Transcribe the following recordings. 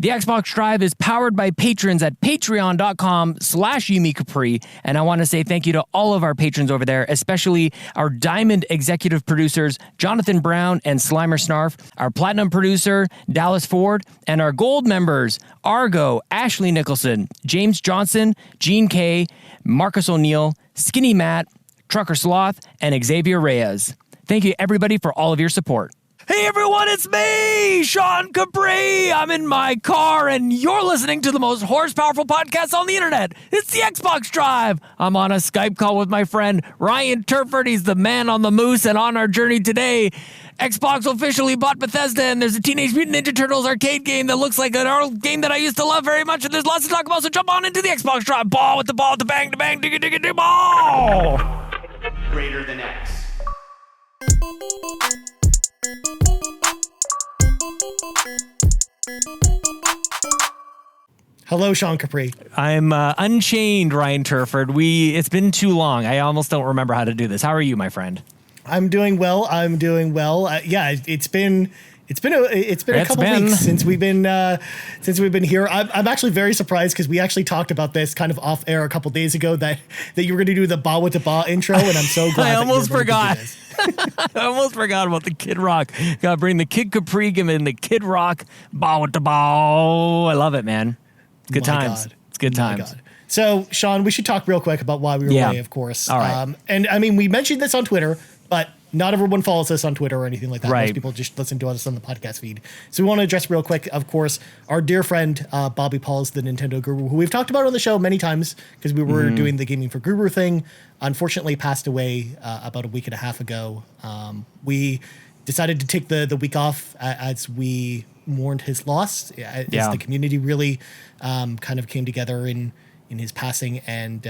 The Xbox Drive is powered by patrons at patreon.com/YumiCapri. And I want to say thank you to all of our patrons over there, especially our Diamond executive producers, Jonathan Brown and Slimer Snarf, our Platinum producer, Dallas Ford, and our Gold members, Argo, Ashley Nicholson, James Johnson, Gene K, Marcus O'Neill, Skinny Matt, Trucker Sloth, and Xavier Reyes. Thank you, everybody, for all of your support. Hey everyone, it's me, Sean Capri. I'm in my car and you're listening to the most horsepowerful podcast on the internet. It's the Xbox Drive. I'm on a Skype call with my friend Ryan Turford. He's the man on the moose, and on our journey today, Xbox officially bought Bethesda, and there's a Teenage Mutant Ninja Turtles arcade game that looks like an old game that I used to love very much, and there's lots to talk about, so jump on into the Xbox Drive. Ball with the ball, the bang, digga, digga, digga, ball! Greater than X. Hello, Sean Capri. I'm unchained, Ryan Turford. It's been too long. I almost don't remember how to do this. How are you, my friend? I'm doing well. Yeah, it's been a couple weeks since we've been here. I'm actually very surprised because we actually talked about this kind of off air a couple days ago that you were going to do the ba with the ba intro, and I'm so glad. I almost forgot. I almost forgot about the Kid Rock. Got to bring the Kid Capri, give in the Kid Rock ba with the ba. I love it, man. Good times. God. It's good times. God. So, Sean, we should talk real quick about why we were away, of course. All right. And I mean, we mentioned this on Twitter, but not everyone follows us on Twitter or anything like that. Right. Most people just listen to us on the podcast feed. So we want to address real quick, of course, our dear friend, Bobby Pauls, the Nintendo Guru, who we've talked about on the show many times because we were doing the Gaming for Guru thing. Unfortunately, passed away about a week and a half ago. We decided to take the week off as we mourned his loss. As the community really kind of came together in his passing, and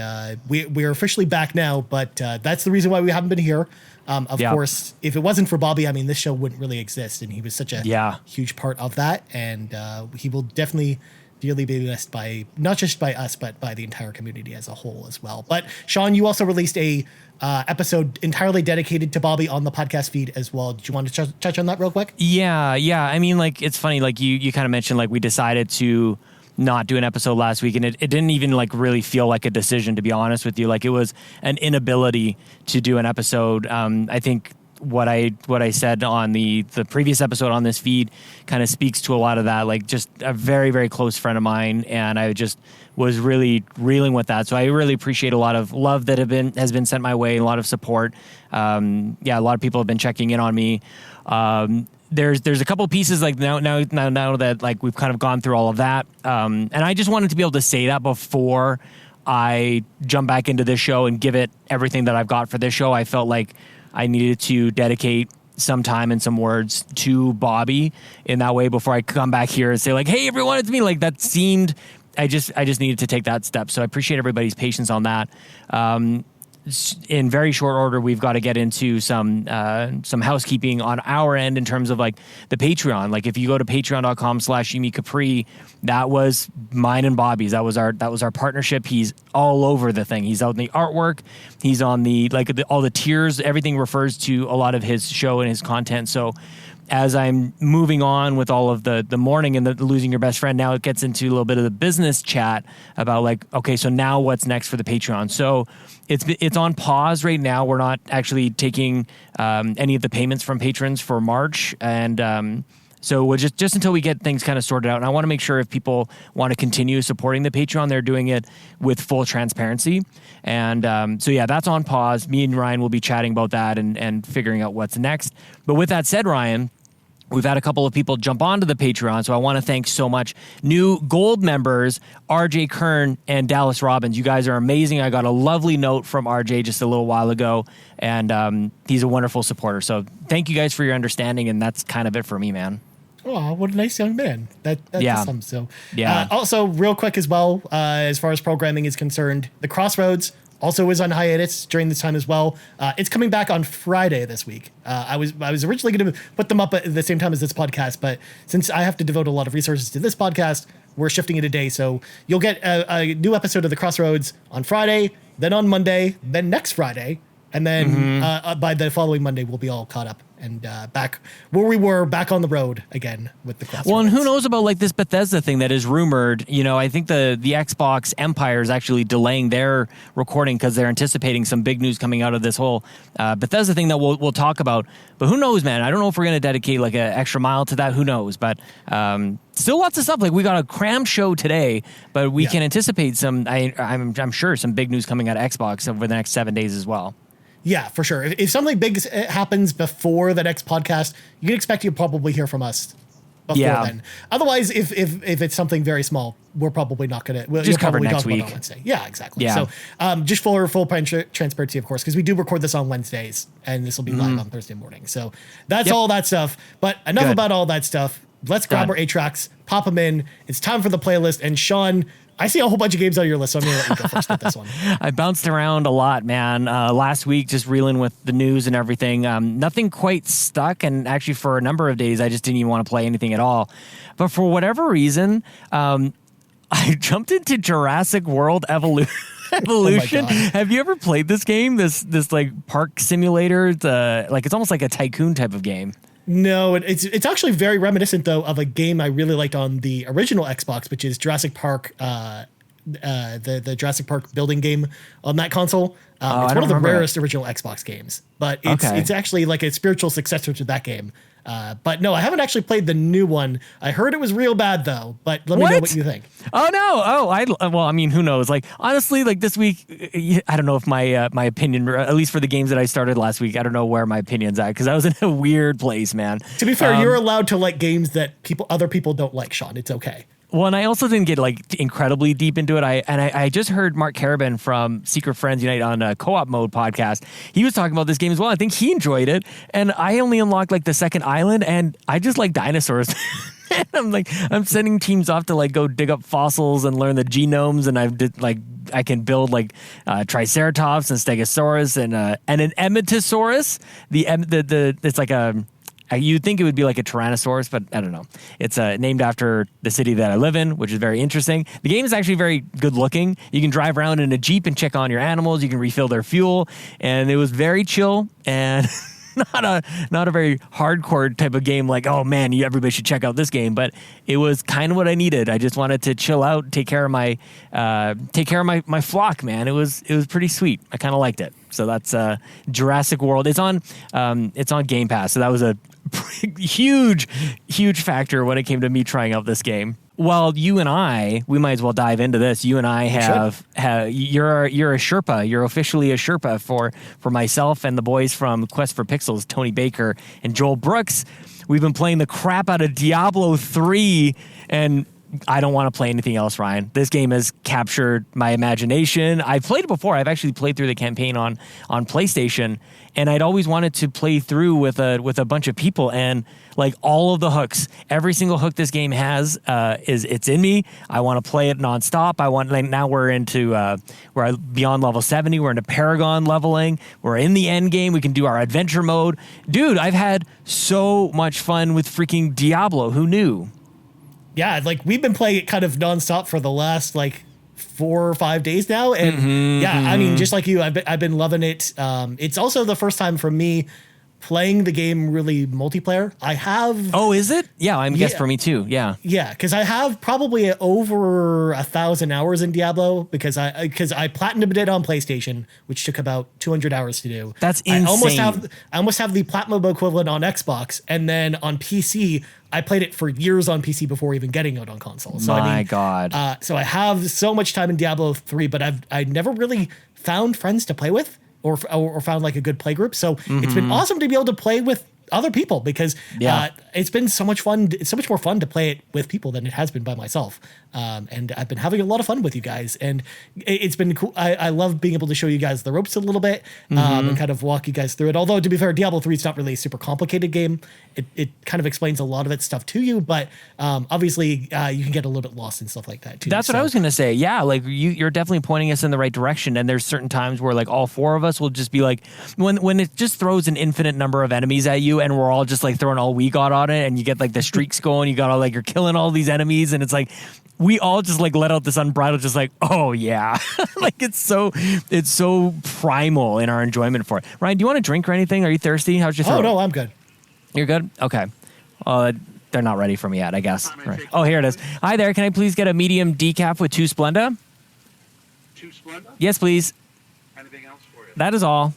we're officially back now, but that's the reason why we haven't been here. Of course, if it wasn't for Bobby, I mean, this show wouldn't really exist, and he was such a huge part of that, and he will definitely dearly be missed by not just by us, but by the entire community as a whole as well. But Sean, you also released a episode entirely dedicated to Bobby on the podcast feed as well. Did you want to touch on that real quick? Yeah. I mean, like, it's funny, like you kind of mentioned, like, we decided to not do an episode last week, and it didn't even like really feel like a decision, to be honest with you. Like, it was an inability to do an episode. I think what I said on the previous episode on this feed kind of speaks to a lot of that. Like, just a very, very close friend of mine, and I just was really reeling with that. So I really appreciate a lot of love that has been sent my way, a lot of support. A lot of people have been checking in on me. There's a couple pieces, like now that like we've kind of gone through all of that, and I just wanted to be able to say that before I jump back into this show and give it everything that I've got for this show. I felt like I needed to dedicate some time and some words to Bobby in that way before I come back here and say like, hey everyone, it's me. Like, that seemed, I just needed to take that step. So I appreciate everybody's patience on that. In very short order, we've got to get into some housekeeping on our end in terms of like the Patreon. Like, if you go to patreon.com/YumiCapri, that was mine and Bobby's. That was our partnership. He's all over the thing. He's out in the artwork. He's on all the tiers. Everything refers to a lot of his show and his content. So as I'm moving on with all of the mourning and the losing your best friend, now it gets into a little bit of the business chat about like, okay, so now what's next for the Patreon? So it's on pause right now. We're not actually taking any of the payments from patrons for March, and so we'll just until we get things kind of sorted out. And I want to make sure if people want to continue supporting the Patreon, they're doing it with full transparency. And that's on pause. Me and Ryan will be chatting about that and figuring out what's next. But with that said, Ryan, we've had a couple of people jump onto the Patreon, so I want to thank so much new gold members, RJ Kern and Dallas Robbins. You guys are amazing. I got a lovely note from RJ just a little while ago, and he's a wonderful supporter. So thank you guys for your understanding, and that's kind of it for me, man. Oh, what a nice young man. That's awesome. So, yeah. Also, real quick as well, as far as programming is concerned, the Crossroads also is on hiatus during this time as well. It's coming back on Friday this week. I was originally going to put them up at the same time as this podcast, but since I have to devote a lot of resources to this podcast, we're shifting it a day. So you'll get a new episode of The Crossroads on Friday, then on Monday, then next Friday, and then by the following Monday, we'll be all caught up and back where we were, back on the road again with the crossroads. Well, and who knows about like this Bethesda thing that is rumored. You know, I think the Xbox Empire is actually delaying their recording because they're anticipating some big news coming out of this whole Bethesda thing that we'll talk about. But who knows, man? I don't know if we're going to dedicate like an extra mile to that. Who knows? But still lots of stuff. Like we got a cram show today, but we can anticipate some. I'm sure some big news coming out of Xbox over the next 7 days as well. Yeah, for sure. If something big happens before the next podcast, you can expect you'll probably hear from us before then. Otherwise, if it's something very small, we're probably not going to. Just cover next week. On Wednesday. Yeah, exactly. Yeah. So just for full transparency, of course, because we do record this on Wednesdays, and this will be live on Thursday morning. So that's all that stuff. But enough about all that stuff. Let's grab our 8 tracks, pop them in. It's time for the playlist. And Sean, I see a whole bunch of games on your list, so I'm going to let you go first with this one. I bounced around a lot, man. Last week, just reeling with the news and everything. Nothing quite stuck, and actually for a number of days, I just didn't even want to play anything at all. But for whatever reason, I jumped into Jurassic World Evolution. Oh Have you ever played this game? This like park simulator? It's almost like a tycoon type of game. No, it's actually very reminiscent though of a game I really liked on the original Xbox, which is Jurassic Park, the Jurassic Park building game on that console. It's one of the rarest original Xbox games, but it's actually like a spiritual successor to that game. But no, I haven't actually played the new one. I heard it was real bad though, but let me know what you think. Oh no. I mean, who knows? Like honestly, like this week, I don't know if my opinion, at least for the games that I started last week, I don't know where my opinion's at because I was in a weird place, man. To be fair, you're allowed to like games that other people don't like, Sean. It's okay. Well, and I also didn't get like incredibly deep into it. I just heard Mark Carabin from Secret Friends Unite on a Co-op Mode podcast. He was talking about this game as well. I think he enjoyed it, and I only unlocked like the second island, and I just like dinosaurs. I'm sending teams off to like go dig up fossils and learn the genomes, and I can build like Triceratops and Stegosaurus and an Emetosaurus. It's like a. You'd think it would be like a Tyrannosaurus, but I don't know. It's named after the city that I live in, which is very interesting. The game is actually very good looking. You can drive around in a Jeep and check on your animals. You can refill their fuel. And it was very chill and not a very hardcore type of game like, oh man, everybody should check out this game. But it was kind of what I needed. I just wanted to chill out, take care of my flock, man. It was pretty sweet. I kind of liked it. So that's Jurassic World. It's on Game Pass. So that was a huge factor when it came to me trying out this game. Well, you and I, we might as well dive into this. You and I have you're a Sherpa. You're officially a Sherpa for myself and the boys from Quest for Pixels, Tony Baker and Joel Brooks. We've been playing the crap out of Diablo 3, and I don't want to play anything else, Ryan. This game has captured my imagination. I've played it before. I've actually played through the campaign on PlayStation, and I'd always wanted to play through with a bunch of people, and like all of the hooks, every single hook this game has it's in me. I want to play it nonstop. Now we're into we're beyond level 70. We're into Paragon leveling. We're in the end game. We can do our adventure mode. Dude, I've had so much fun with freaking Diablo. Who knew? Yeah, like we've been playing it kind of nonstop for the last like 4 or 5 days now, and I mean, just like you, I've been loving it. It's also the first time for me playing the game really multiplayer. I have. Oh, is it? Yeah, I guess for me too. Yeah. Yeah, because I have probably over 1,000 hours in Diablo because I platinumed it on PlayStation, which took about 200 hours to do. That's insane. I almost have the platinum equivalent on Xbox, and then on PC, I played it for years on PC before even getting it on console. So My God. So I have so much time in Diablo 3, but I never really found friends to play with. Or found like a good play group. So it's been awesome to be able to play with other people because it's been so much fun. It's so much more fun to play it with people than it has been by myself. And I've been having a lot of fun with you guys, and it's been cool. I love being able to show you guys the ropes a little bit and kind of walk you guys through it. Although to be fair, Diablo 3 is not really a super complicated game. It kind of explains a lot of its stuff to you, but obviously you can get a little bit lost and stuff like that too. That's what I was gonna say. Yeah, like you're definitely pointing us in the right direction. And there's certain times where like all four of us will just be like, when it just throws an infinite number of enemies at you, and we're all just like throwing all we got on it, and you get like the streaks going. You got all like you're killing all these enemies, and it's like we all just like let out this unbridled, just like, oh yeah, like it's so primal in our enjoyment for it. Ryan, do you want a drink or anything? Are you thirsty? How's your throat? Oh no, I'm good. You're good? Okay. They're not ready for me yet, I guess. Right. Oh, here it is. Hi there. Can I please get a medium decaf with 2 Splenda? 2 Splenda? Yes, please. Anything else for you? That is all.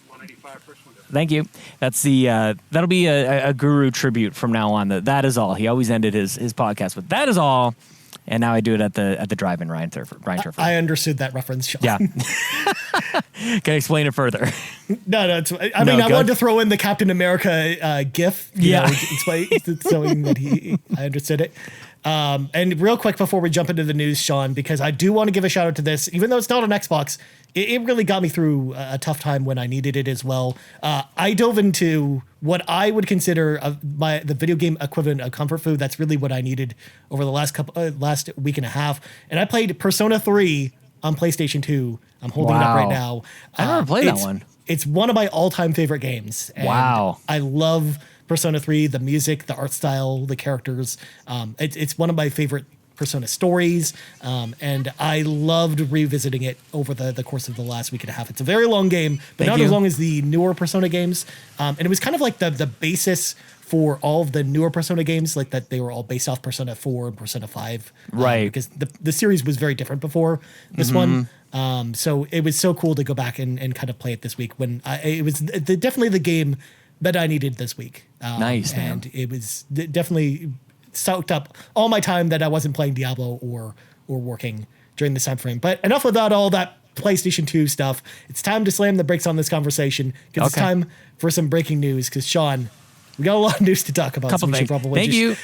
185 first Splenda. Thank you. That's the that'll be a guru tribute from now on. That is all. He always ended his podcast with that is all. And now I do it at the drive-in Ryan Turford. I understood that reference, Sean. Yeah. Can I explain it further? No. I wanted to throw in the Captain America GIF. Showing that I understood it. And real quick before we jump into the news, Sean, because I do want to give a shout out to this, even though it's not on Xbox, it really got me through a tough time when I needed it as well. I dove into what I would consider the video game equivalent of comfort food. That's really what I needed over the last week and a half. And I played Persona 3 on PlayStation 2. I'm holding it up right now. I never played that one. It's one of my all-time favorite games. And I love Persona 3, the music, the art style, the characters. It's one of my favorite Persona stories, and I loved revisiting it over the course of the last week and a half. It's a very long game, but not as long as the newer Persona games. And it was kind of like the basis for all of the newer Persona games, like that they were all based off Persona 4 and Persona 5. Right. Because the series was very different before this one. So it was so cool to go back and kind of play it this week when it was definitely the game that I needed this week. Nice, man. And it was definitely soaked up all my time that I wasn't playing Diablo or working during this time frame. But enough about all that PlayStation 2 stuff. It's time to slam the brakes on this conversation because it's time for some breaking news. Because Sean, we got a lot of news to talk about. Couple things. Thank you.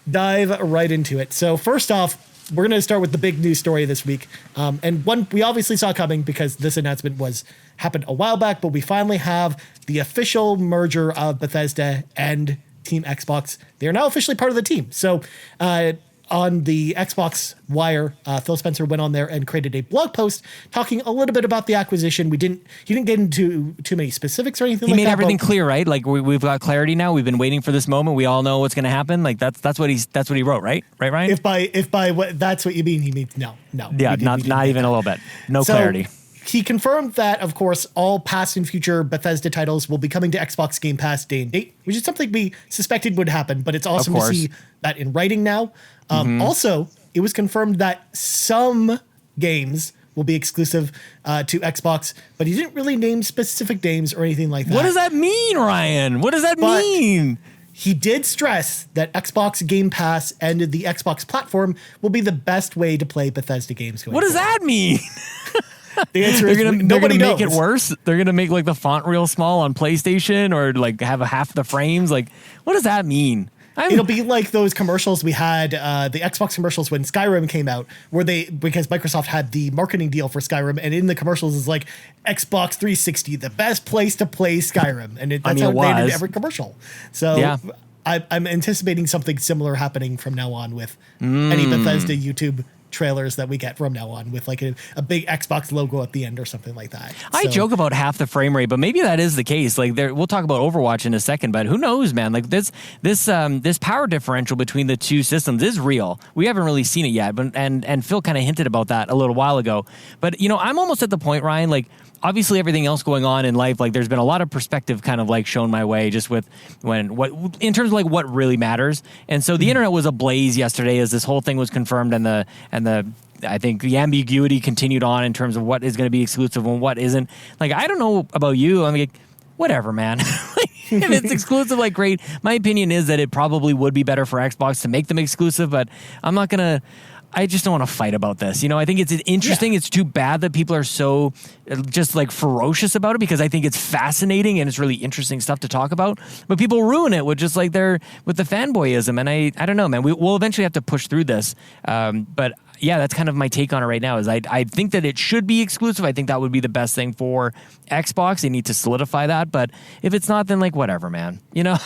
Dive right into it. So first off, we're going to start with the big news story this week. And one we obviously saw coming because this announcement happened a while back, but we finally have the official merger of Bethesda and Team Xbox. They are now officially part of the team. So on the Xbox Wire, Phil Spencer went on there and created a blog post talking a little bit about the acquisition. He didn't get into too many specifics or anything like that. He made everything clear, right? Like we've got clarity now. We've been waiting for this moment. We all know what's going to happen. Like that's what he wrote, right? Right, Ryan? If by what that's what you mean, he means no. Yeah, not even a little bit. No clarity. He confirmed that, of course, all past and future Bethesda titles will be coming to Xbox Game Pass day and date, which is something we suspected would happen, but it's awesome to see that in writing now. Also, it was confirmed that some games will be exclusive to Xbox, but he didn't really name specific games or anything like that. What does that mean, Ryan? What does that mean? He did stress that Xbox Game Pass and the Xbox platform will be the best way to play Bethesda games going forward. What does that mean? The answer is they're gonna make it worse. They're gonna make like the font real small on PlayStation or like have half the frames. Like, what does that mean? It'll be like those commercials we had, the Xbox commercials when Skyrim came out, because Microsoft had the marketing deal for Skyrim, and in the commercials is like Xbox 360, the best place to play Skyrim, and that's how they did every commercial. So yeah. I'm anticipating something similar happening from now on with any Bethesda YouTube trailers that we get from now on with like a big Xbox logo at the end or something like that. I joke about half the frame rate, but maybe that is the case. Like we'll talk about Overwatch in a second, but who knows, man? Like this power differential between the two systems is real. We haven't really seen it yet, but and Phil kind of hinted about that a little while ago. But I'm almost at the point, Ryan, like obviously everything else going on in life, like there's been a lot of perspective kind of like shown my way just with in terms of like what really matters. And so the internet was ablaze yesterday as this whole thing was confirmed and the I think the ambiguity continued on in terms of what is going to be exclusive and what isn't. Like, I don't know about you. I mean, whatever, man. If it's exclusive, like, great. My opinion is that it probably would be better for Xbox to make them exclusive, but I just don't want to fight about this. I think it's interesting. Yeah. It's too bad that people are so just like ferocious about it because I think it's fascinating and it's really interesting stuff to talk about. But people ruin it with just like with the fanboyism. And I don't know, man. We'll eventually have to push through this. But yeah, that's kind of my take on it right now. Is I think that it should be exclusive. I think that would be the best thing for Xbox. They need to solidify that. But if it's not, then like whatever, man. Yeah.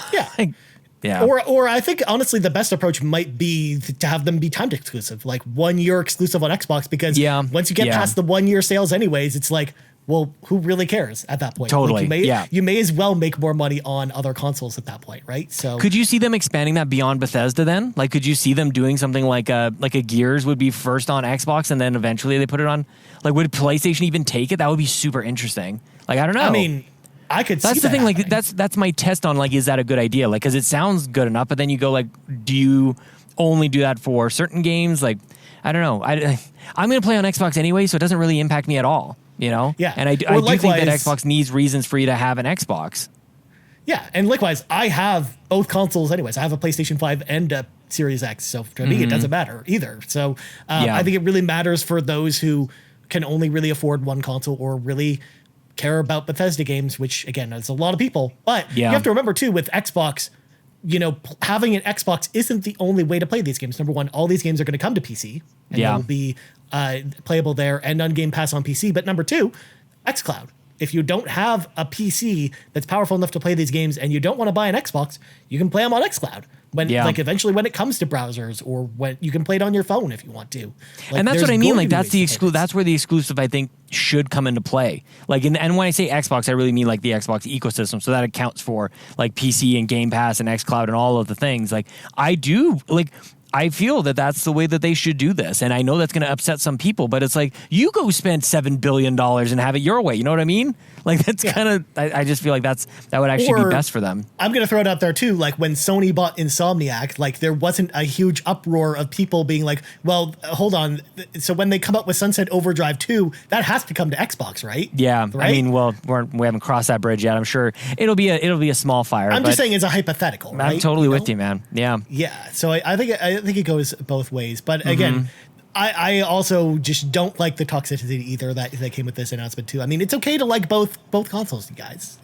Yeah. Or I think honestly the best approach might be to have them be timed exclusive, like 1 year exclusive on Xbox, because once you get past the 1 year sales anyways, it's like, well, who really cares at that point? Totally. Like you may as well make more money on other consoles at that point, right? So could you see them expanding that beyond Bethesda then? Like, could you see them doing something like a Gears would be first on Xbox and then eventually they put it on? Like, would PlayStation even take it? That would be super interesting. Like, I don't know. I mean, I could see That's the that thing. happening. Like that's my test on like, is that a good idea? Like, because it sounds good enough, but then you go like, do you only do that for certain games? Like, I don't know. I'm going to play on Xbox anyway, so it doesn't really impact me at all. You know? Yeah. And I do think that Xbox needs reasons for you to have an Xbox. Yeah, and likewise, I have both consoles anyways. I have a PlayStation 5 and a Series X, so to me, it doesn't matter either. So I think it really matters for those who can only really afford one console or really care about Bethesda games, which, again, is a lot of people. But you have to remember, too, with Xbox, you know, having an Xbox isn't the only way to play these games. Number one, all these games are going to come to PC, and they will be playable there and on Game Pass on PC. But number two, xCloud. If you don't have a PC that's powerful enough to play these games and you don't want to buy an Xbox, you can play them on xCloud. Like eventually when it comes to browsers, or when you can play it on your phone if you want to. Like, and that's what I mean. Like that's the exclusive. That's where the exclusive, I think, should come into play. Like, and when I say Xbox, I really mean like the Xbox ecosystem. So that accounts for like PC and Game Pass and xCloud and all of the things. Like I feel that that's the way that they should do this. And I know that's going to upset some people, but it's like, you go spend $7 billion and have it your way. You know what I mean? Like, that's kind of, I just feel like that would actually be best for them. I'm going to throw it out there too. Like when Sony bought Insomniac, like there wasn't a huge uproar of people being like, well, hold on. So when they come up with Sunset Overdrive 2, that has to come to Xbox, right? Yeah. Right? I mean, well, we haven't crossed that bridge yet. I'm sure it'll be a small fire. I'm just saying it's a hypothetical, right? I'm totally with you, man. Yeah. Yeah. So I think it goes both ways. But again, I also just don't like the toxicity either that came with this announcement too. I mean, it's okay to like both consoles, you guys.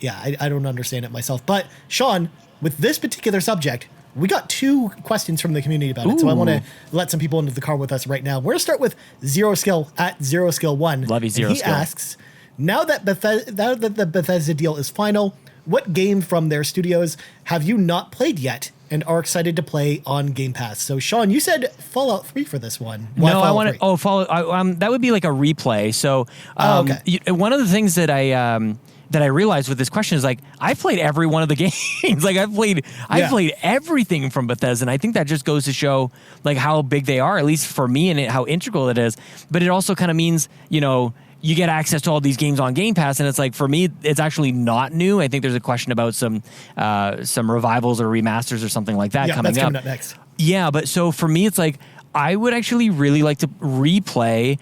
I don't understand it myself. But Sean, with this particular subject, we got 2 questions from the community about it. So I want to let some people into the car with us right now. We're going to start with Zero Skill at Zero Skill 1. Love you, Zero Skill. He asks, now that the Bethesda deal is final, what game from their studios have you not played yet and are excited to play on Game Pass? So, Sean, you said Fallout 3 for this one. Why no, I want to. 3? Oh, Fallout. That would be like a replay. So, okay. One of the things that I realized with this question is like I played every one of the games. Like I've played everything from Bethesda, and I think that just goes to show like how big they are, at least for me, and how integral it is. But it also kind of means, you know, you get access to all these games on Game Pass, and it's like, for me, it's actually not new. I think there's a question about some revivals or remasters or something like that coming up next. Yeah, but so for me, it's like I would actually really like to replay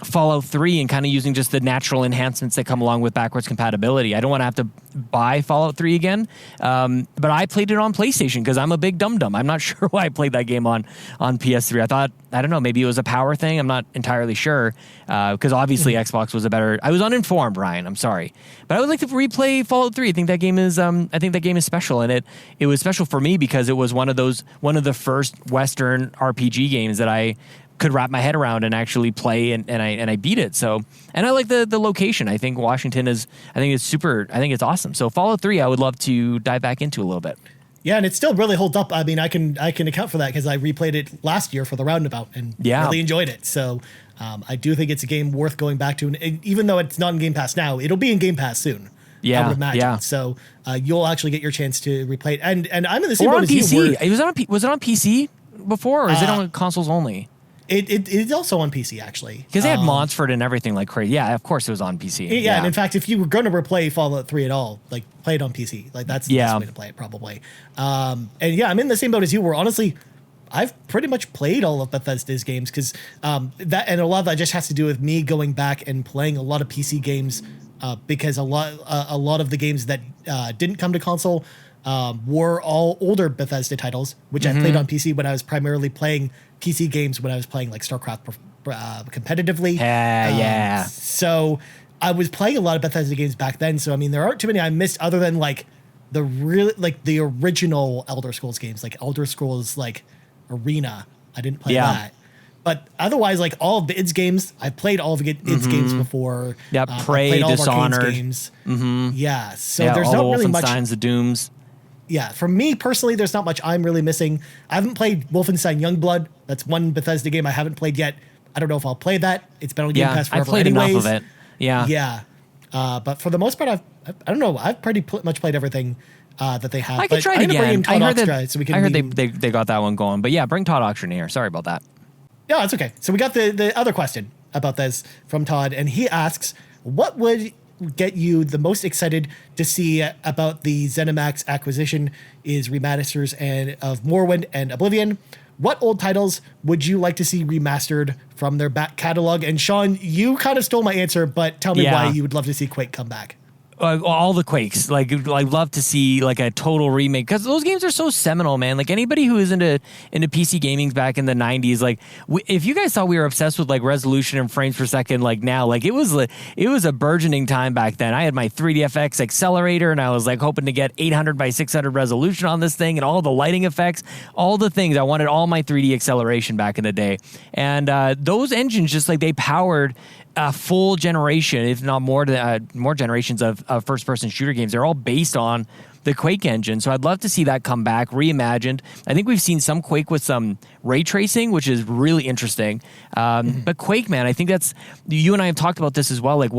Fallout 3 and kind of using just the natural enhancements that come along with backwards compatibility. I don't want to have to buy Fallout 3 again, but I played it on PlayStation because I'm a big dum-dum. I'm not sure why I played that game on PS3. I don't know, maybe it was a power thing. I'm not entirely sure because obviously Xbox was a better... I was uninformed, Ryan. I'm sorry. But I would like to replay Fallout 3. I think that game is special, and it was special for me because it was one of the first Western RPG games that I could wrap my head around and actually play, and I beat it. So, and I like the location. I think Washington is super. I think it's awesome. So Fallout 3, I would love to dive back into a little bit. Yeah, and it still really holds up. I mean, I can account for that because I replayed it last year for the roundabout and really enjoyed it. So I do think it's a game worth going back to, and even though it's not in Game Pass now, it'll be in Game Pass soon. I would imagine. Yeah. So you'll actually get your chance to replay it. And I'm in the same boat as you. Was it on PC before, or is it on consoles only? It's also on PC, actually. Because they had mods for it and everything like crazy. Yeah, of course it was on PC. Yeah, and in fact, if you were going to replay Fallout 3 at all, like, play it on PC. Like, that's the best way to play it, probably. And yeah, I'm in the same boat as you, where honestly, I've pretty much played all of Bethesda's games, because that, and a lot of that just has to do with me going back and playing a lot of PC games, because a lot of the games that didn't come to console were all older Bethesda titles, which I played on PC when I was primarily playing PC games when I was playing like StarCraft competitively. Yeah. So I was playing a lot of Bethesda games back then. So I mean, there aren't too many I missed other than like the original Elder Scrolls games, like Elder Scrolls like Arena. I didn't play that. But otherwise, like all of the id games, I've played all of the id games before. Yeah, Prey, Dishonored. Games. Yeah, so there's all not the really much. Wolfensteins, the Dooms. Yeah, for me personally, there's not much I'm really missing. I haven't played Wolfenstein Youngblood. That's one Bethesda game I haven't played yet. I don't know if I'll play that. It's been on Game Pass forever. I played enough of it. Yeah. But for the most part, I don't know. I've pretty much played everything that they have. I could try it again. I heard they got that one going. But yeah, bring Todd Oxtra in here. Sorry about that. Yeah, it's okay. So we got the other question about this from Todd, and he asks, what would get you the most excited to see about the ZeniMax acquisition is remasters and of Morrowind and Oblivion. What old titles would you like to see remastered from their back catalog? And Sean, you kind of stole my answer, but tell me why you would love to see Quake come back. All the Quakes, like love to see like a total remake, because those games are so seminal, man. Like anybody who is into PC gaming back in the 90s, like if you guys thought we were obsessed with like resolution and frames per second, like now, like it was a burgeoning time back then. I had my 3DFX accelerator and I was like hoping to get 800 by 600 resolution on this thing and all the lighting effects, all the things. I wanted all my 3D acceleration back in the day, and those engines just like they powered a full generation, if not more generations of first-person shooter games. They're all based on the Quake engine. So I'd love to see that come back, reimagined. I think we've seen some Quake with some ray tracing, which is really interesting. But Quake, man, I think that's... You and I have talked about this as well. Like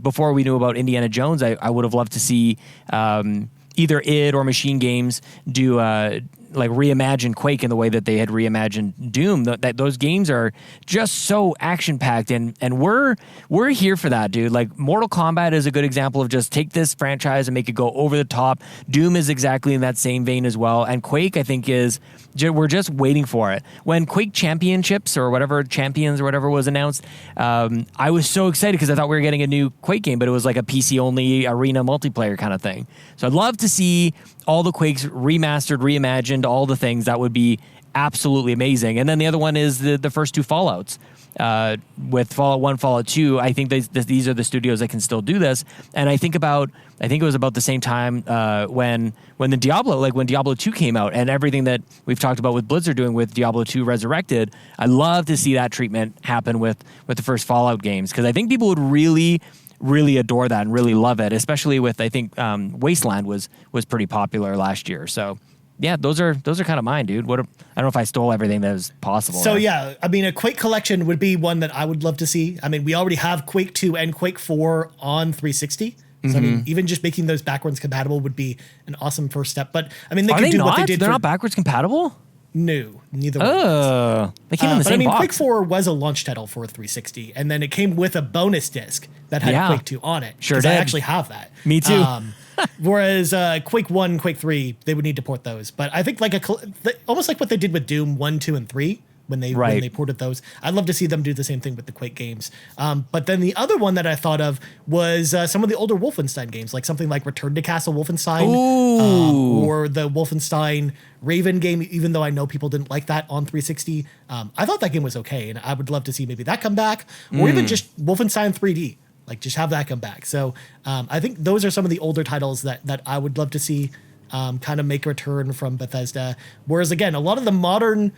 before we knew about Indiana Jones, I would have loved to see either id or Machine Games do... like reimagine Quake in the way that they had reimagined Doom. That those games are just so action packed, and we're here for that, dude. Like Mortal Kombat is a good example of just take this franchise and make it go over the top. Doom is exactly in that same vein as well, and Quake I think we're just waiting for it. When Quake Championships or whatever Champions or whatever was announced, I was so excited because I thought we were getting a new Quake game, but it was like a PC only arena multiplayer kind of thing. So I'd love to see all the Quakes remastered, reimagined, all the things. That would be absolutely amazing. And then the other one is the first two Fallouts. With Fallout 1, Fallout 2, I think these are the studios that can still do this. And I think it was about the same time when the Diablo, like when Diablo 2 came out and everything that we've talked about with Blizzard doing with Diablo 2 Resurrected. I love to see that treatment happen with the first Fallout games, because I think people would really adore that and really love it, especially with, I think Wasteland was pretty popular last year. So yeah, those are kind of mine, dude. I don't know if I stole everything that was possible. So yeah, I mean, a Quake collection would be one that I would love to see. I mean, we already have Quake 2 and Quake 4 on 360. So I mean, even just making those backwards compatible would be an awesome first step. But I mean, what they did. They're not backwards compatible? No, neither one. Oh, they came in the same box. Quake 4 was a launch title for 360, and then it came with a bonus disc that had Quake 2 on it. Sure did. I actually have that. Me too. Whereas Quake 1, Quake 3, they would need to port those. But I think almost like what they did with Doom 1, 2, and 3 when they ported those. I'd love to see them do the same thing with the Quake games. But then the other one that I thought of was some of the older Wolfenstein games, like something like Return to Castle Wolfenstein or the Wolfenstein Raven game, even though I know people didn't like that on 360. I thought that game was okay, and I would love to see maybe that come back, or even just Wolfenstein 3D. Like, just have that come back. So I think those are some of the older titles that I would love to see kind of make a return from Bethesda. Whereas, again, a lot of the modern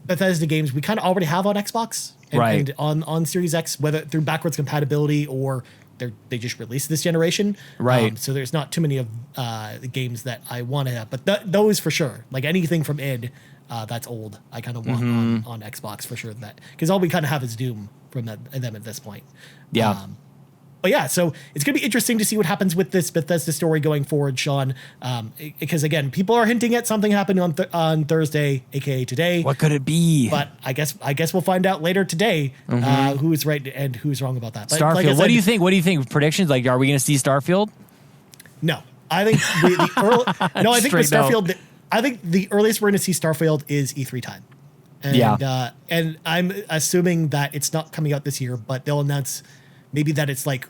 Bethesda games we kind of already have on Xbox and on Series X, whether through backwards compatibility or they just released this generation. Right. So there's not too many of the games that I want to have. But those for sure. Like anything from id that's old, I kind of want on Xbox for sure. Because all we kind of have is Doom from them at this point. Yeah. But yeah, so it's going to be interesting to see what happens with this Bethesda story going forward, Sean. Because again, people are hinting at something happening on Thursday, aka today. What could it be? But I guess we'll find out later today who's right and who's wrong about that. But Starfield. like I said, what do you think? What do you think? Predictions? Like, are we going to see Starfield? No, I think I think with Starfield. I think the earliest we're going to see Starfield is E3 time. And, and I'm assuming that it's not coming out this year, but they'll announce maybe that it's like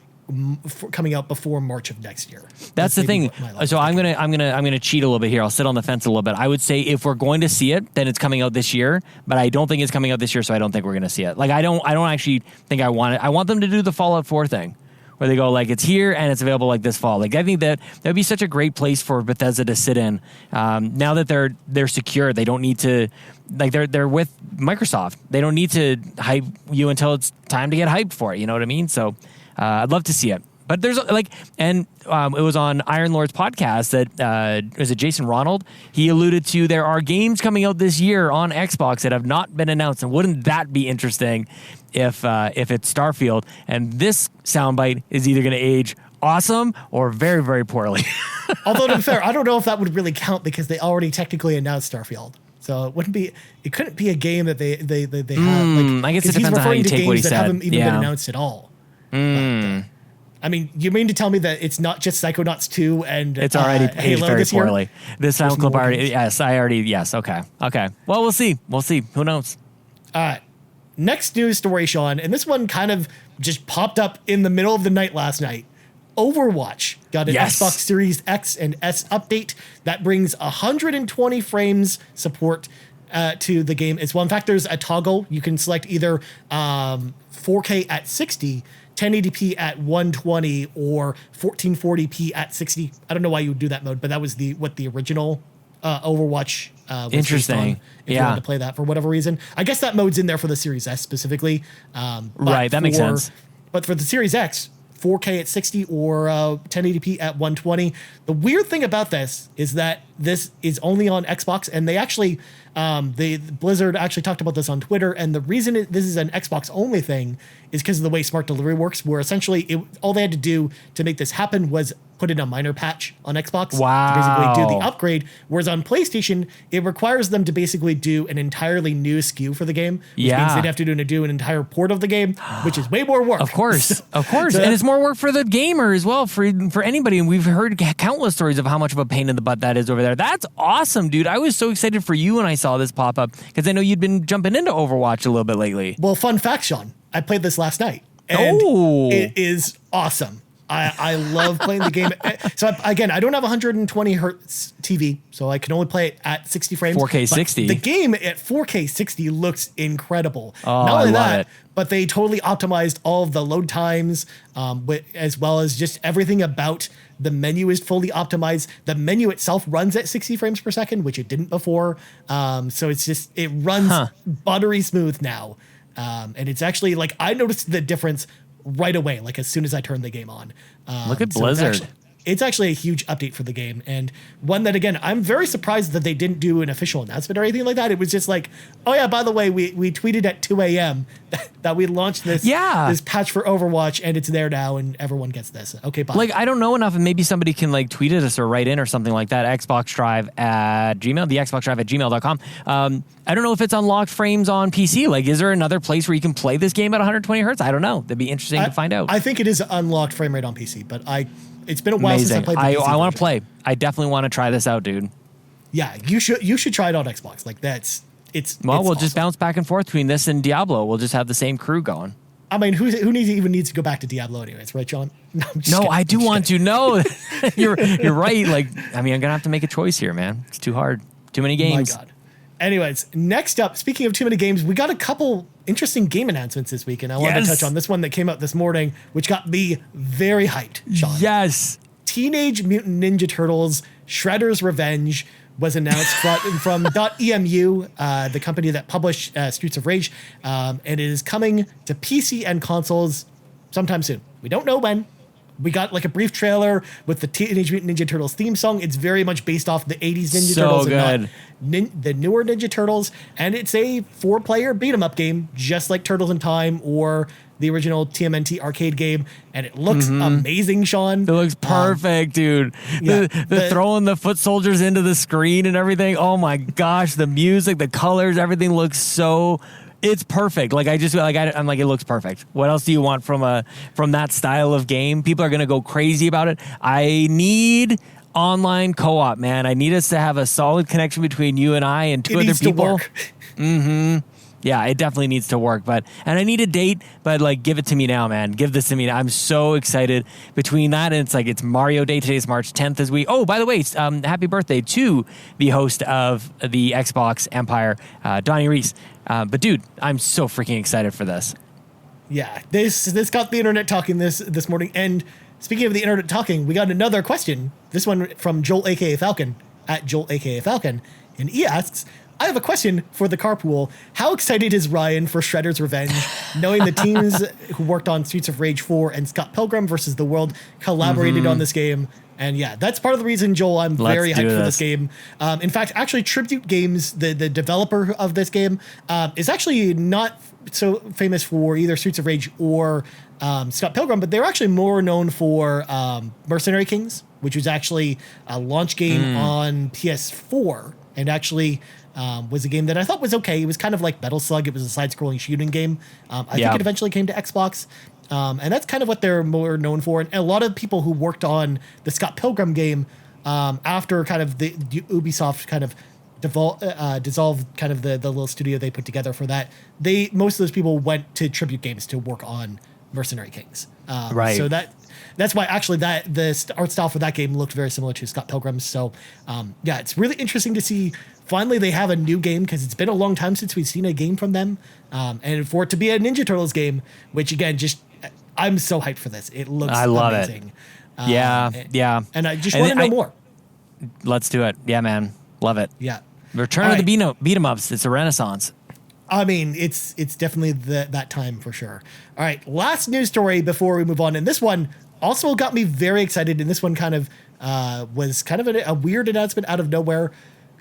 coming out before March of next year. That's the thing. So I'm gonna cheat a little bit here. I'll sit on the fence a little bit. I would say if we're going to see it, then it's coming out this year. But I don't think it's coming out this year, so I don't think we're gonna see it. Like I don't actually think I want it. I want them to do the Fallout 4 thing, where they go like it's here and it's available like this fall. Like I think that'd be such a great place for Bethesda to sit in. Now that they're secure, they don't need to. Like they're with Microsoft. They don't need to hype you until it's time to get hyped for it. You know what I mean? So I'd love to see it. But there's it was on Iron Lord's podcast that was it Jason Ronald? He alluded to there are games coming out this year on Xbox that have not been announced, and wouldn't that be interesting if it's Starfield? And this soundbite is either going to age awesome or very, very poorly. Although to be fair, I don't know if that would really count because they already technically announced Starfield. So it couldn't be a game that they have. Like, I guess it depends on how you take what he said. Haven't even been announced at all. I mean, you mean to tell me that it's not just Psychonauts 2 and it's already aged Halo very this year? poorly. This sound There's clip more already. games. Yes. Okay. Well, we'll see. Who knows? All right. Next news story, Sean, and this one kind of just popped up in the middle of the night last night. Overwatch got an Yes. Xbox Series X and S update that brings 120 frames support to the game as well. In fact, there's a toggle. You can select either 4K at 60, 1080p at 120, or 1440p at 60. I don't know why you would do that mode, but that was what the original Overwatch was Interesting. based on, if you wanted to play that for whatever reason. I guess that mode's in there for the Series S specifically. Right, that makes sense. But for the Series X, 4K at 60 or 1080p at 120. The weird thing about this is that this is only on Xbox, and they actually, Blizzard actually talked about this on Twitter, and the reason this is an Xbox only thing is because of the way smart delivery works, where essentially all they had to do to make this happen was put in a minor patch on Xbox Wow. to basically do the upgrade, whereas on PlayStation, it requires them to basically do an entirely new SKU for the game, which means they'd have to do an entire port of the game, which is way more work. Of course. So And it's more work for the gamer as well, for anybody. And we've heard countless stories of how much of a pain in the butt that is over there. That's awesome, dude. I was so excited for you when I saw this pop up, because I know you'd been jumping into Overwatch a little bit lately. Well, fun fact, Sean, I played this last night, and it is awesome. I love playing the game. So again, I don't have 120 hertz TV, so I can only play it at 60 frames. 4K but 60. The game at 4K 60 looks incredible. Oh, Not only I love that, it. but they totally optimized all of the load times, as well as just everything about the menu is fully optimized. The menu itself runs at 60 frames per second, which it didn't before. So it runs buttery smooth now. And it's actually like, I noticed the difference right away, like as soon as I turned the game on. Look at Blizzard. It's actually a huge update for the game, and one that, again, I'm very surprised that they didn't do an official announcement or anything like that. It was just like, oh yeah, by the way, we tweeted at 2 a.m. that we launched this patch for Overwatch, and it's there now, and everyone gets this. Okay, bye. Like, I don't know enough, and maybe somebody can like tweet at us or write in or something like that. Xbox Drive at Gmail, the Xbox Drive at gmail.com. I don't know if it's unlocked frames on PC. Like, is there another place where you can play this game at 120 hertz? I don't know. That'd be interesting to find out. I think it is unlocked frame rate on PC, but it's been a while since I played the PC I want version. to play. I definitely want to try this out, dude. Yeah, you should try it on Xbox. Like, We'll just bounce back and forth between this and Diablo. We'll just have the same crew going. I mean, who needs to go back to Diablo anyways, right, John? No, I do want to. No, you're right. Like, I mean, I'm gonna have to make a choice here, man. It's too hard. Too many games. My God. Anyways, next up, speaking of too many games, we got a couple interesting game announcements this week, and I wanted to touch on this one that came out this morning, which got me very hyped, Sean. Yes. Teenage Mutant Ninja Turtles Shredder's Revenge was announced from .emu, the company that published Streets of Rage, and it is coming to PC and consoles sometime soon. We don't know when. We got like a brief trailer with the Teenage Mutant Ninja Turtles theme song. It's very much based off the 80s Ninja Turtles and not the newer Ninja Turtles. And it's a 4-player beat 'em up game, just like Turtles in Time or the original TMNT arcade game. And it looks amazing, Sean. It looks perfect, dude. Yeah, the throwing the foot soldiers into the screen and everything. Oh my gosh, the music, the colors, everything looks so... It's perfect. Like, I'm like, it looks perfect. What else do you want from that style of game? People are going to go crazy about it. I need online co-op, man. I need us to have a solid connection between you and I and two other people. Yeah, it definitely needs to work. And I need a date, but like, give it to me now, man. Give this to me. I'm so excited between that. And it's Mario Day. Today's March 10th as oh, by the way, happy birthday to the host of the Xbox Empire, Donnie Reese. But dude, I'm so freaking excited for this. Yeah, this got the internet talking this morning. And speaking of the internet talking, we got another question. This one from Joel, aka Falcon, at Joel, aka Falcon, and he asks, I have a question for the carpool. How excited is Ryan for Shredder's Revenge, knowing the teams who worked on Streets of Rage 4 and Scott Pilgrim versus the World collaborated on this game? And yeah, that's part of the reason, Joel, I'm very hyped for this game. In fact, actually, Tribute Games, the developer of this game, is actually not so famous for either Streets of Rage or Scott Pilgrim, but they're actually more known for Mercenary Kings, which was actually a launch game on PS4 and actually was a game that I thought was okay. It was kind of like Metal Slug. It was a side-scrolling shooting game. I think it eventually came to Xbox. And that's kind of what they're more known for. And a lot of people who worked on the Scott Pilgrim game after kind of the Ubisoft kind of dissolved kind of the little studio they put together for that, most of those people went to Tribute Games to work on Mercenary Kings. Right. So that's why actually the art style for that game looked very similar to Scott Pilgrim's. So yeah, it's really interesting to see finally they have a new game, because it's been a long time since we've seen a game from them. And for it to be a Ninja Turtles game, which again, I'm so hyped for this. It looks amazing. Yeah. And I just want to know more. Let's do it. Yeah, man. Love it. Yeah. Return of the beat 'em ups. It's a renaissance. I mean, it's definitely that time for sure. All right, last news story before we move on. And this one also got me very excited. And this one kind of was kind of a weird announcement out of nowhere.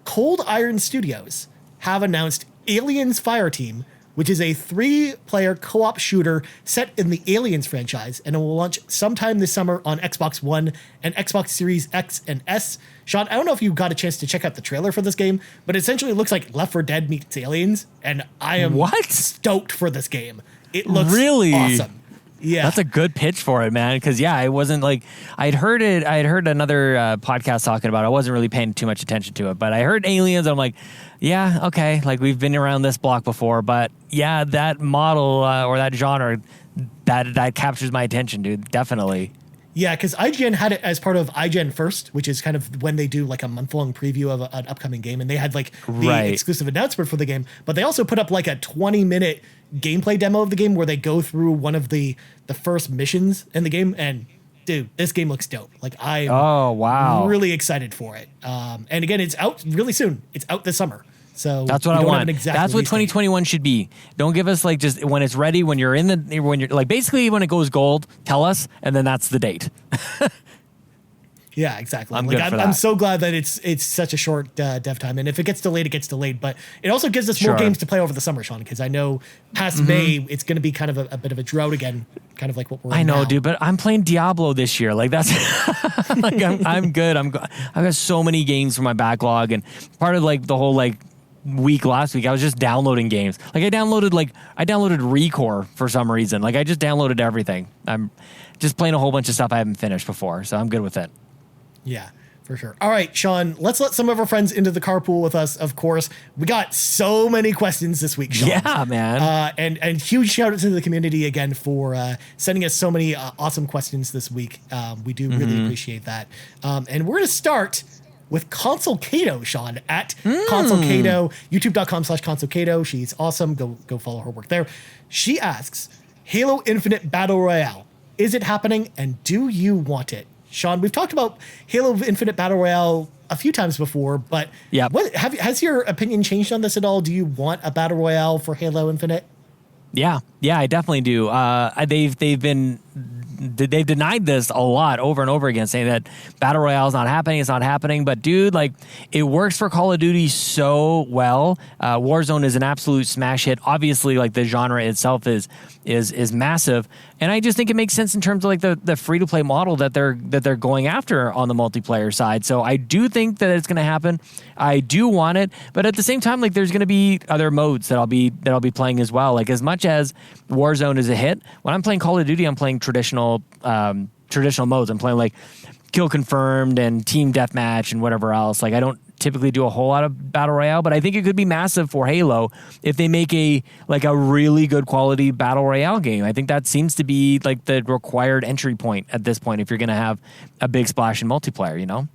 Cold Iron Studios have announced Aliens Fireteam, which is a 3-player co-op shooter set in the Aliens franchise, and it will launch sometime this summer on Xbox One and Xbox Series X and S. Sean, I don't know if you got a chance to check out the trailer for this game, but essentially it looks like Left 4 Dead meets Aliens, and I am stoked for this game. It looks really awesome. Yeah, that's a good pitch for it, man. Because it wasn't like I'd heard another podcast talking about it. I wasn't really paying too much attention to it, but I heard Aliens. And I'm like, yeah, okay, like we've been around this block before, but yeah, that model or that genre that captures my attention, dude. Definitely. Yeah, because IGN had it as part of IGN First, which is kind of when they do like a month-long preview of an upcoming game, and they had like the exclusive announcement for the game, but they also put up like a 20-minute gameplay demo of the game where they go through one of the first missions in the game, and dude, this game looks dope. Like I'm really excited for it. And again, it's out really soon. It's out this summer. So that's what I want. That's what 2021 should be. Don't give us like just when it's ready, when you're like basically when it goes gold, tell us, and then that's the date. Yeah, exactly. I'm so glad that it's such a short dev time, and if it gets delayed, it gets delayed. But it also gives us more games to play over the summer, Sean, because I know past May it's going to be kind of a bit of a drought again, kind of like what we're. I know, dude, but I'm playing Diablo this year. Like that's like I'm good. I've got so many games from my backlog, and part of like the whole like week last week I was just downloading games. Like I downloaded Recore for some reason. Like I just downloaded everything. I'm just playing a whole bunch of stuff I haven't finished before, so I'm good with it. Yeah, for sure. All right, Sean, let's let some of our friends into the carpool with us, of course. We got so many questions this week, Sean. Yeah, man. And huge shout out to the community again for sending us so many awesome questions this week. We do really appreciate that. And we're going to start with Console Caito, Sean, at Console Caito, youtube.com/Console Caito. She's awesome. Go follow her work there. She asks, Halo Infinite Battle Royale, is it happening and do you want it? Sean, we've talked about Halo Infinite Battle Royale a few times before, but has your opinion changed on this at all? Do you want a Battle Royale for Halo Infinite? Yeah, I definitely do. They've denied this a lot over and over again, saying that Battle Royale is not happening. It's not happening. But dude, like it works for Call of Duty so well. Warzone is an absolute smash hit. Obviously, like the genre itself is massive, and I just think it makes sense in terms of like the free to play model that they're going after on the multiplayer side. So I do think that it's going to happen. I do want it, but at the same time, like there's going to be other modes that I'll be playing as well. Like as much as Warzone is a hit, when I'm playing Call of Duty, I'm playing traditional modes. I'm playing like kill confirmed and team deathmatch and whatever else. Like I don't typically do a whole lot of battle royale, but I think it could be massive for Halo if they make a really good quality battle royale game. I think that seems to be like the required entry point at this point if you're going to have a big splash in multiplayer, you know?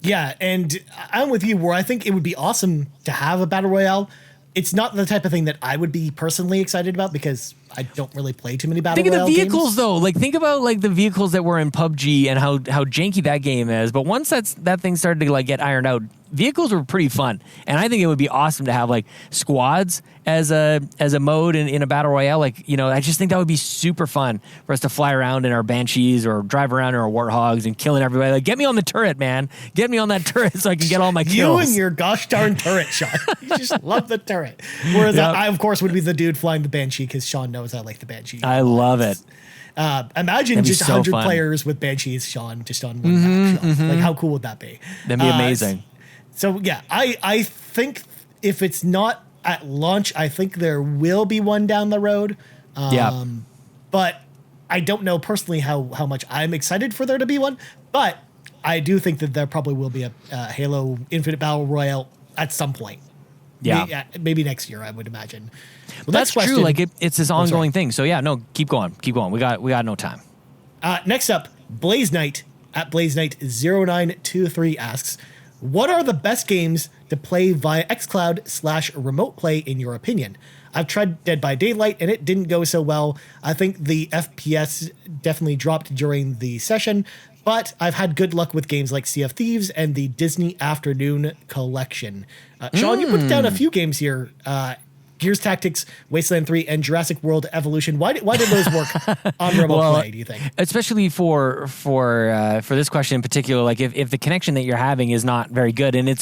Yeah, and I'm with you where I think it would be awesome to have a battle royale. It's not the type of thing that I would be personally excited about because I don't really play too many battle royale games. Think of the vehicles though. Like think about like the vehicles that were in PUBG and how janky that game is. But once that thing started to like get ironed out, vehicles were pretty fun. And I think it would be awesome to have like squads as a mode in a battle royale. Like, you know, I just think that would be super fun for us to fly around in our Banshees or drive around in our Warthogs and killing everybody. Like, get me on the turret, man. Get me on that turret so I can get all my kills. You and your gosh darn turret, Sean. You just love the turret. Whereas I, of course, would be the dude flying the Banshee because Sean knows I like the Banshee. I love it. Imagine just 100 players with Banshees, Sean, just on one map. Like, how cool would that be? That'd be amazing. So, yeah, I think if it's not at launch, I think there will be one down the road. But I don't know personally how much I'm excited for there to be one, but I do think that there probably will be a Halo Infinite Battle Royale at some point. Yeah. Maybe next year, I would imagine. Well, that's true. Like it's this ongoing thing. So yeah, no, keep going. We got no time. Next up, Blaze Knight at Blaze Knight 0923 asks, what are the best games to play via xCloud / remote play in your opinion? I've tried Dead by Daylight and it didn't go so well. I think the FPS definitely dropped during the session, but I've had good luck with games like Sea of Thieves and the Disney Afternoon Collection. Sean, you put down a few games here. Gears Tactics, Wasteland 3, and Jurassic World Evolution. Why did those work on remote play, do you think? Especially for this question in particular, like if the connection that you're having is not very good, and this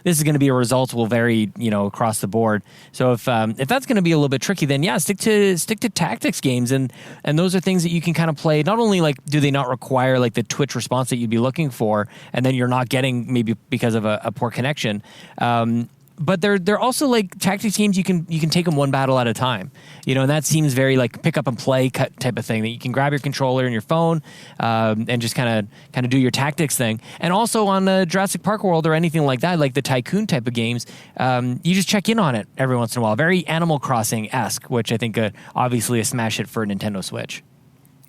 is gonna be a result will vary, across the board. So if that's gonna be a little bit tricky, then yeah, stick to tactics games, and those are things that you can kind of play. Not only like do they not require like the Twitch response that you'd be looking for, and then you're not getting maybe because of a poor connection. But they're also like tactics games. You can take them one battle at a time, and that seems very like pick up and play type of thing that you can grab your controller and your phone and just kind of do your tactics thing. And also on the Jurassic Park World or anything like that, like the Tycoon type of games, you just check in on it every once in a while. Very Animal Crossing-esque, which I think obviously a smash hit for Nintendo Switch.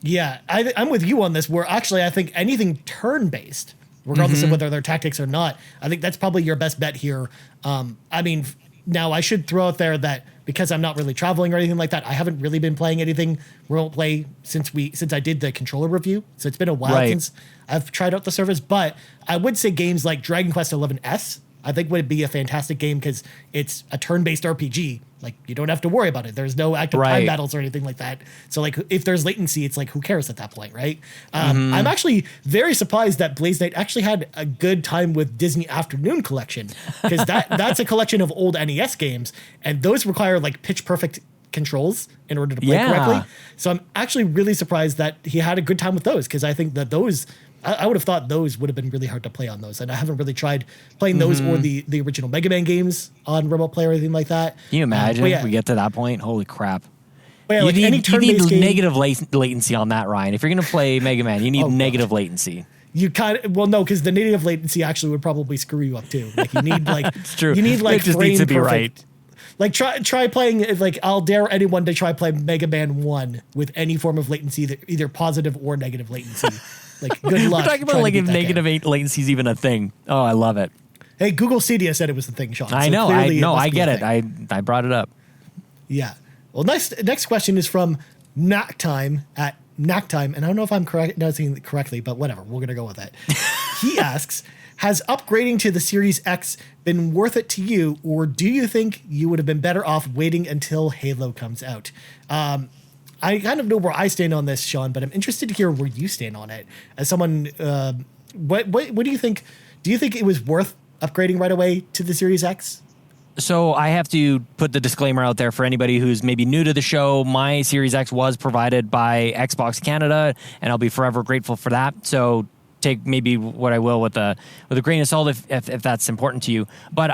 Yeah, I'm with you on this. Where actually I think anything turn-based, regardless of whether they're tactics or not, I think that's probably your best bet here. I mean, now I should throw out there that because I'm not really traveling or anything like that, I haven't really been playing anything remote play since I did the controller review. So it's been a while since I've tried out the service, but I would say games like Dragon Quest XI I think would be a fantastic game because it's a turn-based RPG. Like, you don't have to worry about it. There's no active time battles or anything like that. So, like, if there's latency, it's like, who cares at that point, right? I'm actually very surprised that Blaze Knight actually had a good time with Disney Afternoon Collection because that's a collection of old NES games, and those require, like, pitch-perfect controls in order to play correctly. So I'm actually really surprised that he had a good time with those because I think that those... I would have thought those would have been really hard to play on those, and I haven't really tried playing those or the original Mega Man games on remote play or anything like that. Can you imagine if we get to that point? Holy crap. Yeah, like you need game, negative latency on that, Ryan. If you're going to play Mega Man, you need negative latency. You no, because the native latency actually would probably screw you up too. Like you need like it's true. You need like it just needs to be perfect. Like try playing, like I'll dare anyone to try play Mega Man 1 with any form of latency, either positive or negative latency. Like, good luck. We're talking about like if negative latency is even a thing. Oh, I love it. Hey, Google Stadia said it was a thing, Sean. I know. I get it. I brought it up. Yeah. Well, next question is from KmackTime at KmackTime, and I don't know if I'm pronouncing it correctly, but whatever. We're gonna go with it. He asks, has upgrading to the Series X been worth it to you, or do you think you would have been better off waiting until Halo comes out? I kind of know where I stand on this, Sean, but I'm interested to hear where you stand on it. As someone, what do you think? Do you think it was worth upgrading right away to the Series X? So I have to put the disclaimer out there for anybody who's maybe new to the show. My Series X was provided by Xbox Canada, and I'll be forever grateful for that. So take maybe what I will with a grain of salt if that's important to you. But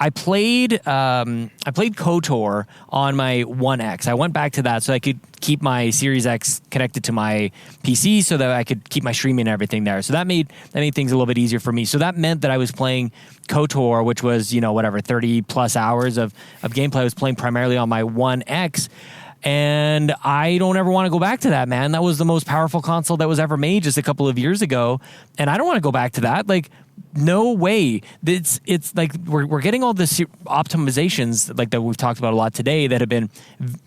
I played KOTOR on my One X. I went back to that so I could keep my Series X connected to my PC so that I could keep my streaming and everything there. So that made things a little bit easier for me. So that meant that I was playing KOTOR, which was 30 plus hours of gameplay. I was playing primarily on my One X. And I don't ever want to go back to that, man. That was the most powerful console that was ever made just a couple of years ago. And I don't want to go back to that. Like, no way. It's like we're getting all this optimizations like that we've talked about a lot today that have been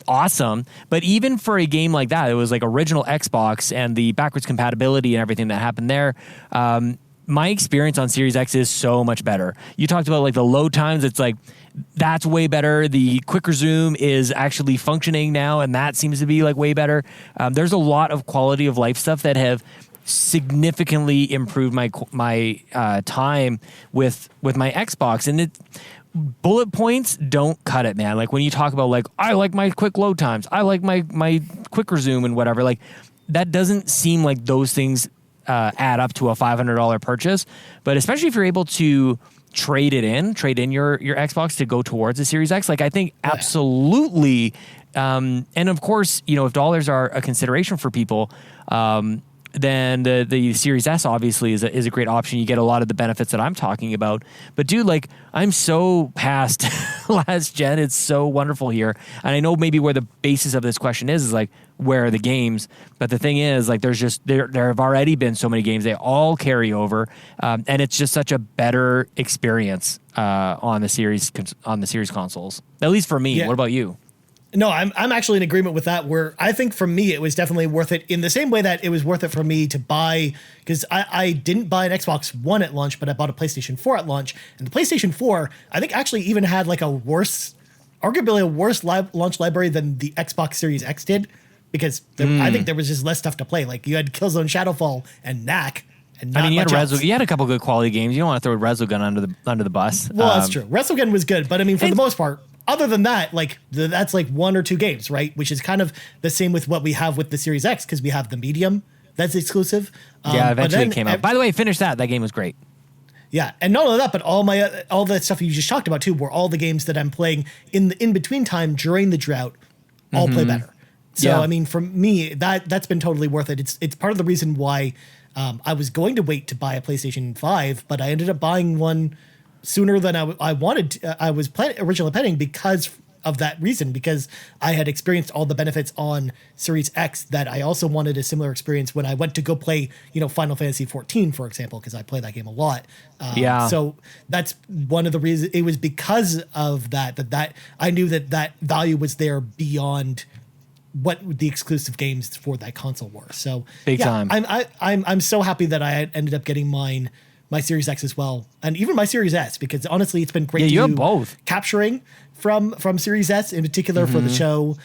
awesome. But even for a game like that, it was like original Xbox and the backwards compatibility and everything that happened there. My experience on Series X is so much better. You talked about like the load times. It's like that's way better. The quicker zoom is actually functioning now, and that seems to be like way better. There's a lot of quality of life stuff that have significantly improved my time with my Xbox, and bullet points don't cut it, man. Like when you talk about like I like my quick load times, I like my quicker zoom and whatever. Like that doesn't seem like those things add up to a $500 purchase. But especially if you're able to trade in your Xbox to go towards the Series X. Like I think absolutely. And of course, if dollars are a consideration for people, then the Series S obviously is a great option. You get a lot of the benefits that I'm talking about. But dude, like I'm so past last gen. It's so wonderful here. And I know maybe where the basis of this question is like, where are the games? But the thing is, like, there have already been so many games. They all carry over, and it's just such a better experience on the series consoles. At least for me. Yeah. What about you? No, I'm actually in agreement with that, where I think for me, it was definitely worth it in the same way that it was worth it for me to buy, because I didn't buy an Xbox One at launch, but I bought a PlayStation 4 at launch. And the PlayStation 4, I think actually even had like arguably a worse launch library than the Xbox Series X did, because I think there was just less stuff to play. Like you had Killzone Shadowfall and Knack. And not you much had else. You had a couple good quality games. You don't want to throw Resogun under the bus. Well, that's true. Resogun was good, but I mean, for the most part, other than that, like that's like 1 or 2 games, right? Which is kind of the same with what we have with the Series X, because we have the Medium that's exclusive. Eventually it came out. By the way, finish that. That game was great. Yeah, and not only that, but all the stuff you just talked about too were all the games that I'm playing in the in between time during the drought. All play better. So I mean, for me, that's been totally worth it. It's part of the reason why I was going to wait to buy a PlayStation 5, but I ended up buying one sooner than I wanted. I was originally planning because of that reason, because I had experienced all the benefits on Series X that I also wanted a similar experience when I went to go play, Final Fantasy 14, for example, because I play that game a lot. So that's one of the reasons. It was because of that I knew that value was there beyond what the exclusive games for that console were. So big time. I'm so happy that I ended up getting my Series X as well, and even my Series S, because honestly, it's been great. You have both capturing from Series S in particular for the show,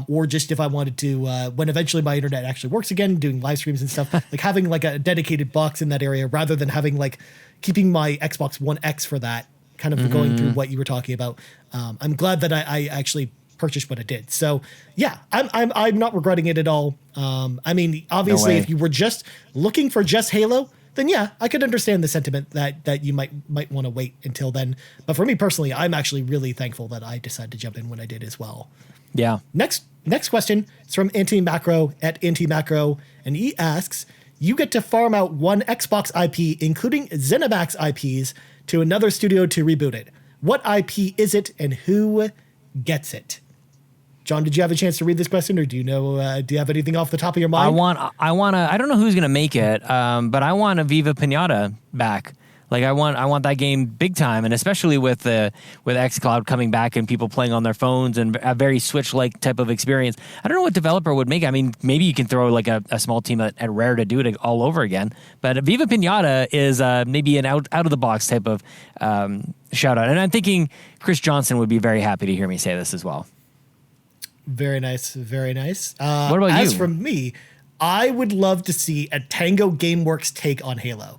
or just if I wanted to, when eventually my internet actually works again, doing live streams and stuff, like having like a dedicated box in that area rather than having like keeping my Xbox One X for that, kind of going through what you were talking about. I'm glad that I actually purchased what I did. So yeah, I'm not regretting it at all. I mean, obviously, if you were just looking for just Halo, then yeah, I could understand the sentiment that you might want to wait until then. But for me personally, I'm actually really thankful that I decided to jump in when I did as well. Yeah. Next question is from AntiMacro at AntiMacro, and he asks, you get to farm out one Xbox IP, including ZeniMax IPs, to another studio to reboot it. What IP is it, and who gets it? John, did you have a chance to read this question, or do you have anything off the top of your mind? I don't know who's going to make it, but I want a Viva Pinata back. Like I want that game big time, and especially with xCloud coming back and people playing on their phones and a very Switch-like type of experience. I don't know what developer would make it. I mean, maybe you can throw like a small team at Rare to do it all over again. But Viva Pinata is maybe an out of the box type of shout out, and I'm thinking Chris Johnson would be very happy to hear me say this as well. Very nice, very nice. What about you? As for me, I would love to see a Tango Gameworks take on Halo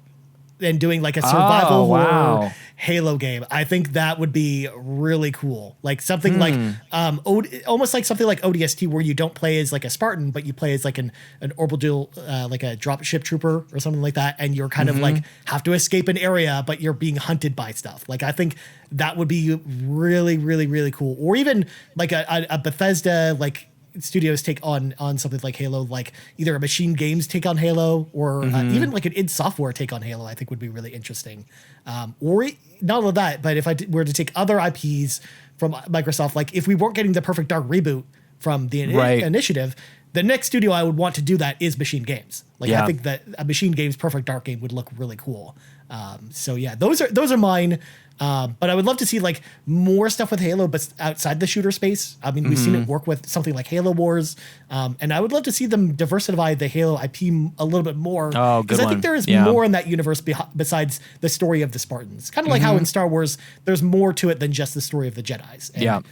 and doing like a survival horror Halo game. I think that would be really cool. Like something like almost like something like ODST, where you don't play as like a Spartan, but you play as like an orbital, like a dropship trooper or something like that, and you're kind of like have to escape an area, but you're being hunted by stuff. Like I think that would be really, really, really cool. Or even like a Bethesda like studios take on something like Halo, like either a Machine Games take on Halo, or even like an id Software take on Halo, I think would be really interesting. Or not only that, but if I were to take other IPs from Microsoft, like if we weren't getting the Perfect Dark reboot from the initiative, the next studio I would want to do that is Machine Games. Like I think that a Machine Games Perfect Dark game would look really cool. So yeah, those are mine. But I would love to see like more stuff with Halo, but outside the shooter space. I mean, we've seen it work with something like Halo Wars, and I would love to see them diversify the Halo IP a little bit more. Oh, good because I think there is more in that universe besides the story of the Spartans. Kind of like how in Star Wars, there's more to it than just the story of the Jedis. And,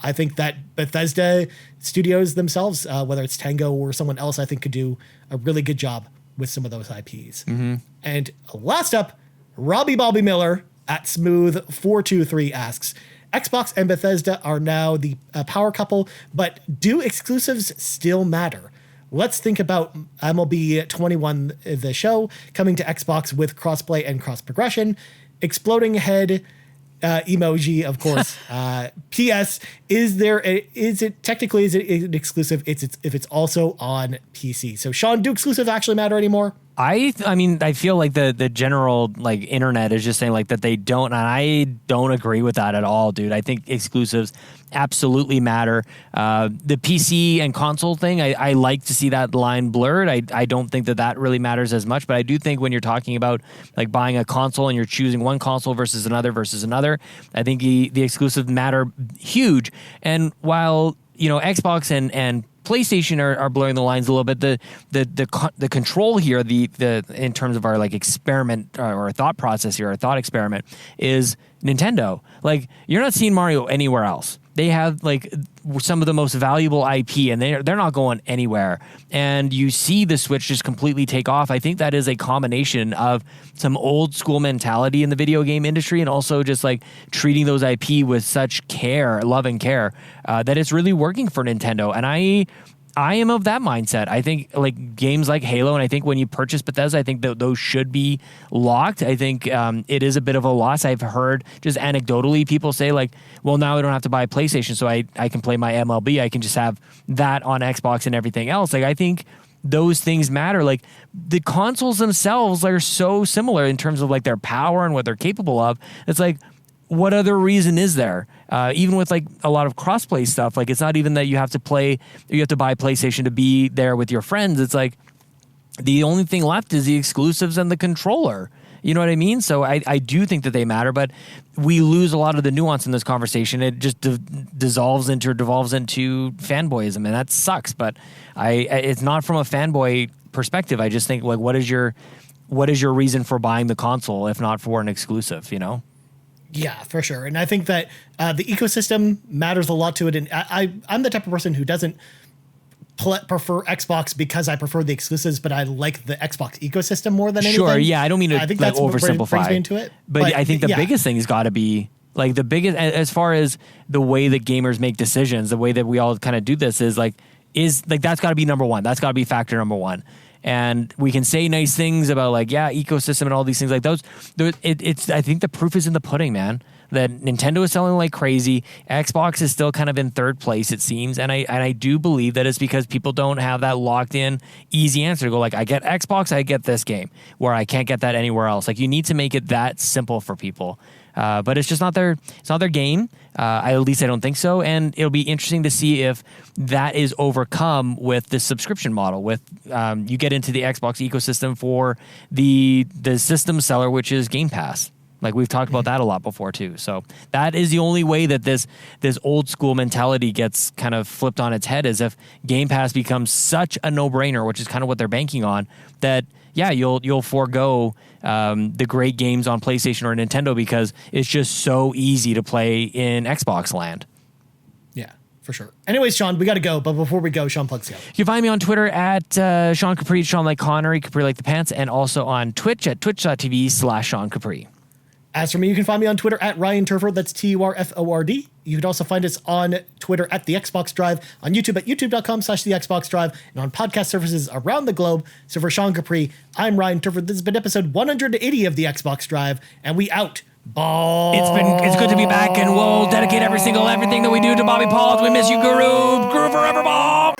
I think that Bethesda studios themselves, whether it's Tango or someone else, I think could do a really good job with some of those IPs. And last up, Robby Bobby Miller at Smooth423 asks, Xbox and Bethesda are now the power couple, but do exclusives still matter? Let's think about MLB 21, the show, coming to Xbox with crossplay and cross progression. exploding head emoji, of course. P.S. Is it technically an exclusive? If it's also on PC. So Sean, do exclusives actually matter anymore? I mean, I feel like the general like internet is just saying like that they don't, and I don't agree with that at all, dude. I think exclusives absolutely matter. The PC and console thing, I like to see that line blurred. I don't think that really matters as much, but I do think when you're talking about like buying a console and you're choosing one console versus another, I think the exclusives matter huge. And while, you know, Xbox and PlayStation are blurring the lines a little bit, the control here, the in terms of our like experiment or thought process here, our thought experiment is Nintendo. Like, you're not seeing Mario anywhere else. They have like some of the most valuable IP, and they're not going anywhere. And you see the Switch just completely take off. I think that is a combination of some old school mentality in the video game industry, and also just like treating those IP with such care, love and care, that it's really working for Nintendo. And I am of that mindset. I think like games like Halo, and I think when you purchase Bethesda, I think that those should be locked. I think it is a bit of a loss. I've heard just anecdotally people say like, well, now I don't have to buy a PlayStation, so I can play my MLB. I can just have that on Xbox and everything else. Like, I think those things matter. Like, the consoles themselves are so similar in terms of like their power and what they're capable of. It's like, what other reason is there? Even with like a lot of crossplay stuff, like it's not even that you have to buy PlayStation to be there with your friends. It's like the only thing left is the exclusives and the controller. You know what I mean? So I do think that they matter, but we lose a lot of the nuance in this conversation. It just devolves into fanboyism, and that sucks. But it's not from a fanboy perspective. I just think like, what is your reason for buying the console if not for an exclusive? You know? Yeah, for sure. And I think that the ecosystem matters a lot to it. And I'm the type of person who doesn't prefer Xbox because I prefer the exclusives, but I like the Xbox ecosystem more than anything. Sure, yeah. I don't mean to think like that's what oversimplify brings me into it. But I think the biggest thing has got to be like the biggest, as far as the way that gamers make decisions, the way that we all kind of do this is that's got to be number one. That's got to be factor number one. And we can say nice things about like, yeah, ecosystem and all these things like those. I think the proof is in the pudding, man. That Nintendo is selling like crazy. Xbox is still kind of in third place, it seems. And I do believe that it's because people don't have that locked in easy answer to go like, I get Xbox, I get this game, where I can't get that anywhere else. Like, you need to make it that simple for people. But it's just not their game. At least I don't think so. And it'll be interesting to see if that is overcome with the subscription model. With you get into the Xbox ecosystem for the system seller, which is Game Pass. Like, we've talked about that a lot before too. So that is the only way that this old school mentality gets kind of flipped on its head, is if Game Pass becomes such a no-brainer, which is kind of what they're banking on, that yeah, you'll forego the great games on PlayStation or Nintendo because it's just so easy to play in Xbox land. Yeah, for sure. Anyways, Sean, we got to go. But before we go, Sean, plugs go. You can find me on Twitter at Sean Capri, Sean like Connery, Capri like the pants, and also on Twitch at twitch.tv/Sean Capri. As for me, you can find me on Twitter at Ryan Turford. That's TURFORD. You can also find us on Twitter at The Xbox Drive, on YouTube at youtube.com/The Xbox Drive, and on podcast services around the globe. So for Sean Capri, I'm Ryan Turford. This has been episode 180 of The Xbox Drive, and we out. Ball. It's good to be back, and we'll dedicate everything that we do to Bobby Pauls. We miss you, Guru. Guru forever, Bob.